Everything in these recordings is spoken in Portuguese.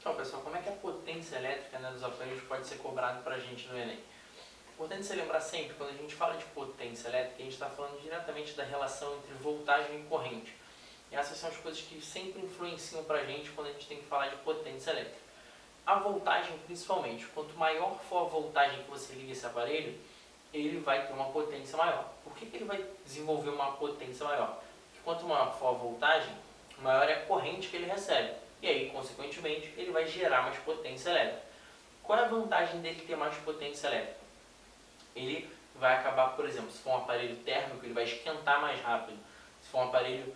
Então, pessoal, como é que a potência elétrica, né, dos aparelhos pode ser cobrada para a gente no Enem? Importante você lembrar sempre, quando a gente fala de potência elétrica, a gente está falando diretamente da relação entre voltagem e corrente. E essas são as coisas que sempre influenciam para a gente quando a gente tem que falar de potência elétrica. A voltagem, principalmente, quanto maior for a voltagem que você liga esse aparelho, ele vai ter uma potência maior. Por que ele vai desenvolver uma potência maior? Porque quanto maior for a voltagem, maior é a corrente que ele recebe. E aí, consequentemente, ele vai gerar mais potência elétrica. Qual é a vantagem dele ter mais potência elétrica? Ele vai acabar, por exemplo, se for um aparelho térmico, ele vai esquentar mais rápido. Se for um aparelho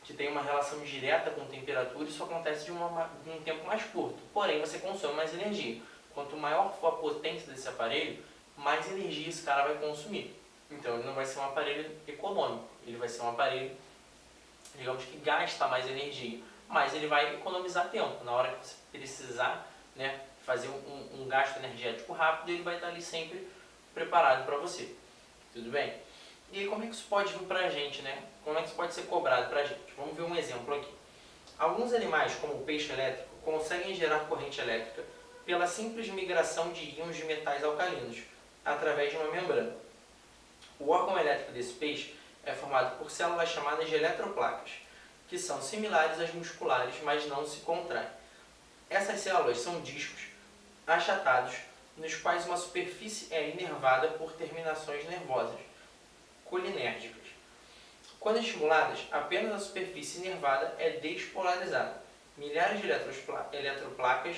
que tem uma relação direta com temperatura, isso acontece de um tempo mais curto. Porém, você consome mais energia. Quanto maior for a potência desse aparelho, mais energia esse cara vai consumir. Então, ele não vai ser um aparelho econômico. Ele vai ser um aparelho, digamos que gasta mais energia. Mas ele vai economizar tempo. Na hora que você precisar, né, fazer um gasto energético rápido, ele vai estar ali sempre preparado para você. Tudo bem? E aí, como é que isso pode vir para a gente, né? Como é que isso pode ser cobrado para a gente? Vamos ver um exemplo aqui. Alguns animais, como o peixe elétrico, conseguem gerar corrente elétrica pela simples migração de íons de metais alcalinos através de uma membrana. O órgão elétrico desse peixe é formado por células chamadas de eletroplacas, que são similares às musculares, mas não se contraem. Essas células são discos achatados, nos quais uma superfície é inervada por terminações nervosas, colinérgicas. Quando estimuladas, apenas a superfície inervada é despolarizada. Milhares de eletroplacas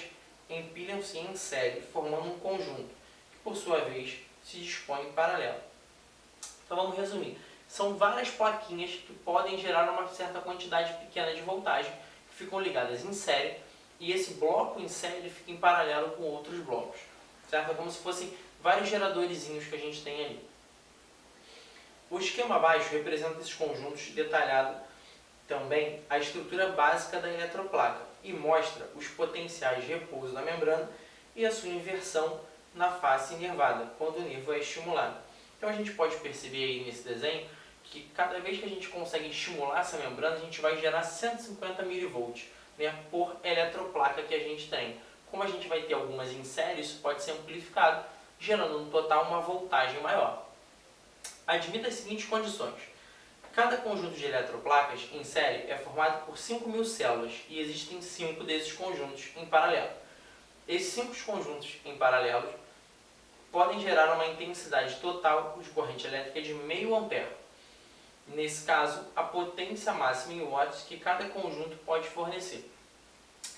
empilham-se em série, formando um conjunto, que por sua vez se dispõe em paralelo. Então vamos resumir. São várias plaquinhas que podem gerar uma certa quantidade pequena de voltagem, que ficam ligadas em série, e esse bloco em série fica em paralelo com outros blocos. Certo? É como se fossem vários geradorzinhos que a gente tem ali. O esquema abaixo representa esses conjuntos, detalhado também a estrutura básica da eletroplaca e mostra os potenciais de repouso da membrana e a sua inversão na face inervada, quando o nervo é estimulado. Então a gente pode perceber aí nesse desenho que cada vez que a gente consegue estimular essa membrana, a gente vai gerar 150 mV, né, por eletroplaca que a gente tem. Como a gente vai ter algumas em série, isso pode ser amplificado, gerando no total uma voltagem maior. Admita as seguintes condições. Cada conjunto de eletroplacas em série é formado por 5.000 células e existem 5 desses conjuntos em paralelo. Esses 5 conjuntos em paralelo podem gerar uma intensidade total de corrente elétrica de meio ampere. Nesse caso, a potência máxima em watts que cada conjunto pode fornecer.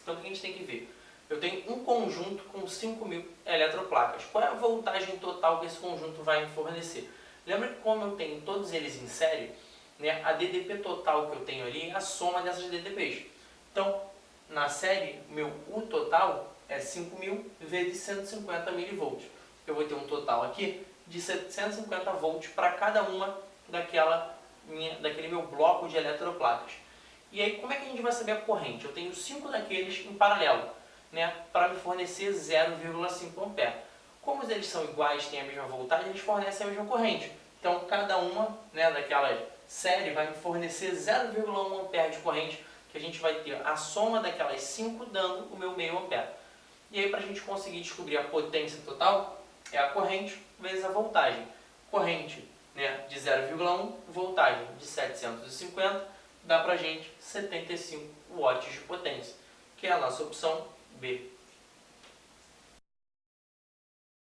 Então, o que a gente tem que ver? Eu tenho um conjunto com 5.000 eletroplacas. Qual é a voltagem total que esse conjunto vai me fornecer? Lembra que como eu tenho todos eles em série, né, a DDP total que eu tenho ali é a soma dessas DDPs. Então, na série, meu U total é 5.000 vezes 150 mV. Eu vou ter um total aqui de 750 volts para cada uma daquele meu bloco de eletroplacas. E aí, como é que a gente vai saber a corrente? Eu tenho 5 daqueles em paralelo, né, para me fornecer 0,5 ampere. Como eles são iguais, têm a mesma voltagem, eles fornecem a mesma corrente. Então, cada uma, né, daquela série vai me fornecer 0,1 ampere de corrente, que a gente vai ter a soma daquelas 5 dando o meu meio ampere. E aí, para a gente conseguir descobrir a potência total, é a corrente vezes a voltagem. Corrente, né, de 0,1, voltagem de 750, dá para a gente 75 watts de potência, que é a nossa opção B.